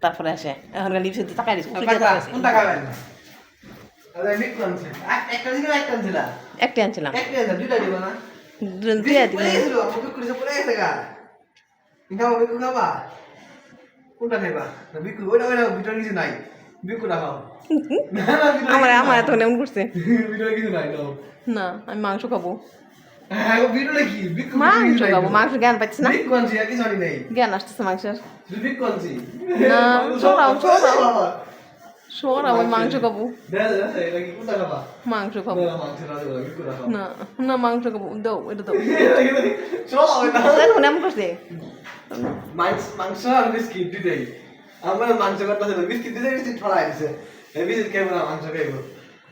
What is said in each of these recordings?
তারপরে আসে এখন লিপস্টিক তাকাই দিছে কোনটা খাবেন? আরে বিক্রু আনছে একটা দিন একটা আনছিল একটা আনছিলাম একটা আনছে দুইটা দিব না দুইটা দিন ছিল বিক্রু সব পড়ে গেছে গা খাও বিক্রু খাবা কোনটা খাইবা না বিক্রু ওইটা ভিতরে কিছু নাই বিক্রু খাও না না আমার আমার এত এমন করছে ভিতরে কিছু নাই তো না আমি মাংস খাবো হ্যাঁ ভিতরে কি বিক্রু মাংস খাবো মাংস জ্ঞান পাচ্ছি না বিক্রু আনছে কি জানি নাই জ্ঞান আসতেছে মাংসের বিক্রু আনছে না সরাও আমি মাংস খাবো এটা কি কোনটা খাবা মাংস খাবো না মাংস রাজু বিক্রু খাও না না মাংস খাবো দাও এটা দাও চলো না এখন এমন করছে মাংস আর বিস্কিট দিতেই আমার মাংস কাটতে ছিল বিস্কিট দিতে বিস্কিট ছড়াই দিছে এই বিস্কিট খাইবো না মাংস খাইবো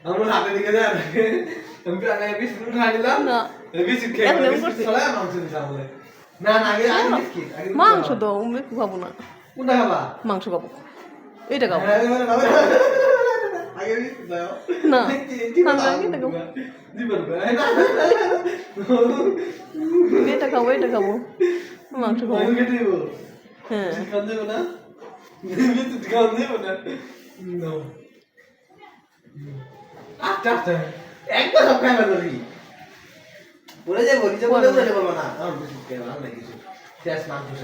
আমার হাতে দিকে যায় আমি আগে বিস্কিট উঠা দিলাম না এই বিস্কিট খাইবো বিস্কিট ছড়াই মাংস দিছে আমারে না না আগে বিস্কিট আগে মাংস দাও আমি খাবো না কোনটা খাবা মাংস খাবো এটা খাবো আগে বিস্কিট দাও না এটা খাবো দিবেন এটা খাবো মাংস খাবো মাংস দিব হ্যাঁ খান দেব না বিস্কিট খান দেব না নো আচ্ছা আচ্ছা একটা সব খাইবা ধরি বলে যে বলি যে বলে বলবো না আমি বিস্কুট খাইবা না কিছু শেষ মাংস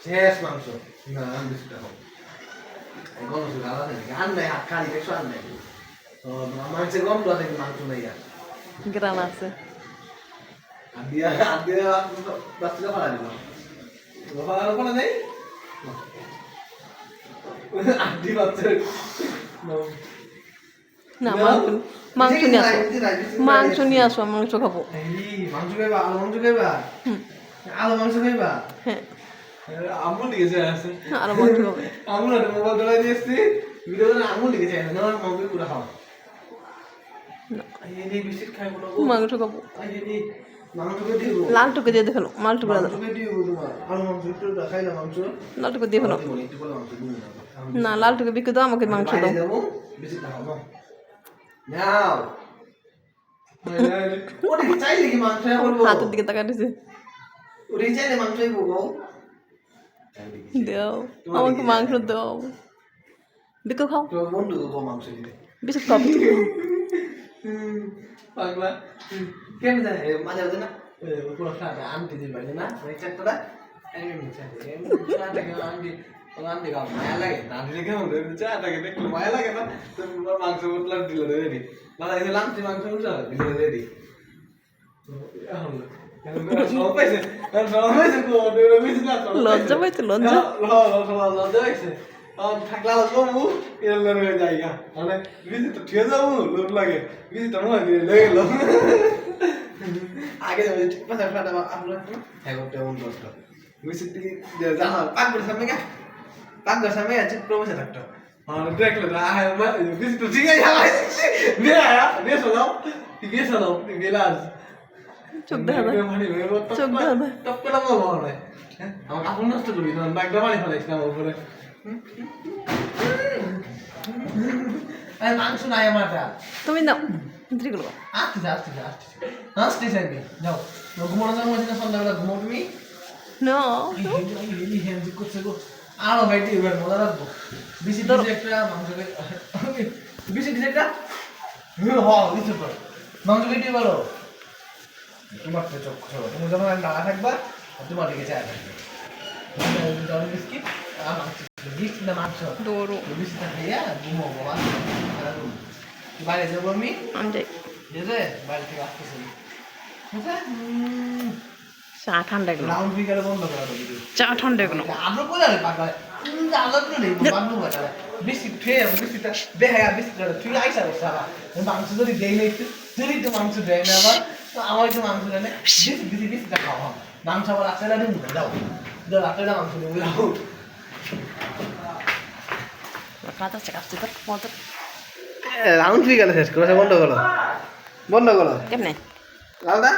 শেষ মাংস না আমি বিস্কুট খাবো গন্ধ শুধু আলাদা নাকি আর নাই হাত খালি দেখছো আর নাই তো মাংসের গন্ধ আছে মাংস নাই আর গ্রান আছে আর দিয়া বাচ্চাটা ফালা দিল ফালানো ফলা নেই আড্ডি বাচ্চা না মাংস নিয়ে আসো মাংস নিয়ে আসো আমি মাংস খাবো মাংস খাইবা আলু মাংস খাইবা আলু মাংস খাইবা হ্যাঁ আমুল লিখেছে আছে আরো মাংস খাবো আমুল আর মোবাইল ধরে দিয়েছি ভিডিও করে আমুল লিখেছে না মাংস পুরো খাওয়া এই বিস্কিট খাইবো না মাংস খাবো এই মাংসকে দিব লালটুকে দিয়ে দেখালো মালটুকে দাও মাংসকে দিব তোমার আলু মাংস একটু খাই না মাংস লালটুকে দিয়ে ফেলো একটু বলে মাংস দিব না লালটুকে বিকে দাও আমাকে মাংস দাও দেবো বিস্কিট খাও নাও ওটা কি চাইলে কি মাংস করবো হাতের দিকে তাকাই দিছে ওটা কি চাইলে মাংসই করবো দাও আমাকে মাংস দাও বিকে খাও তো বন্ধু করবো মাংস দিতে বিস্কুট খাও পাগলা কেন জানে মাঝে মাঝে না পুরো ফ্লাটা আনতে দিই বাইরে না ওই চারটা আনতে গাও মায়া লাগে না দিলে কেমন চাটাকে দেখলে মায়া লাগে না তো মাংস মতলা দিল রেডি মানে এই লাঞ্চি মাংস উঠা দিল রেডি লজ্জা পাইছে লজ্জা লজ্জা পাইছে থাকলা লাগবো এর হয়ে জায়গা মানে বিজি তো ঠিক যাবো লোক লাগে বিজি তো মনে হয় লেগে গেল আগে যাবে পাশে ফ্লাটা আপনার হ্যাঁ করতে এমন করতো বিজি জানা পাকড় সামনে গা পাকড় সামনে আছে প্রবেশে থাকতো আর দেখলে না বিজি তো ঠিক আছে বিয়ে শোনাও বিয়ে শোনাও গেলাস চোখ দেখা যায় চোখ দেখা যায় টপ করে আমার ভালো নয় আমার কাপড় নষ্ট করবি না ব্যাগটা বাড়ি ফেলাইস না উপরে মাংস নাই আমার তুমি দাও ভিতরে গেলো আসতে চাইবি যাও ঘুমানো যাবো সন্ধ্যাবেলা ঘুমো তুমি না করছে গো আরো ভাইটি এবার মজা রাখবো বেশি একটা মাংস বেশি একটা কিছু করো মাংস কেটে বলো তোমার তো চোখ তুমি যখন নাড়া থাকবা তোমার দিকে চায় থাকবে বিস্কিট আর মাংস বিস্কিট না মাংস দৌড়ো বিস্কিট খাইয়া ঘুমো বাবা বাইরে যাবো আমি যাই যেতে বাইরে থেকে আসতেছি চা ঠান্ডা গেল রাউন্ড ফিগারে বন্ধ করা তো চা ঠান্ডা গেল আদর করে আরে পাগল আদর করে নেই বাবু বাবা বিস্কিট খেয়ে বিস্কিটটা বেহায়া বিস্কিটটা তুই আইসা রে সারা মাংস যদি দেই নাই যদি তো মাংস দেয় না আবার আমার একটু মাংস দেয় না বিস্কিটটা খাওয়া মাংস আবার রাত্রেটা দিন যাও রাত্রেটা মাংস দেবো যাও কাঁচা চাকাচ্ছে তোর মতো রাউন্ড ফিগারে শেষ করে বন্ধ করো কেমনে লাউদা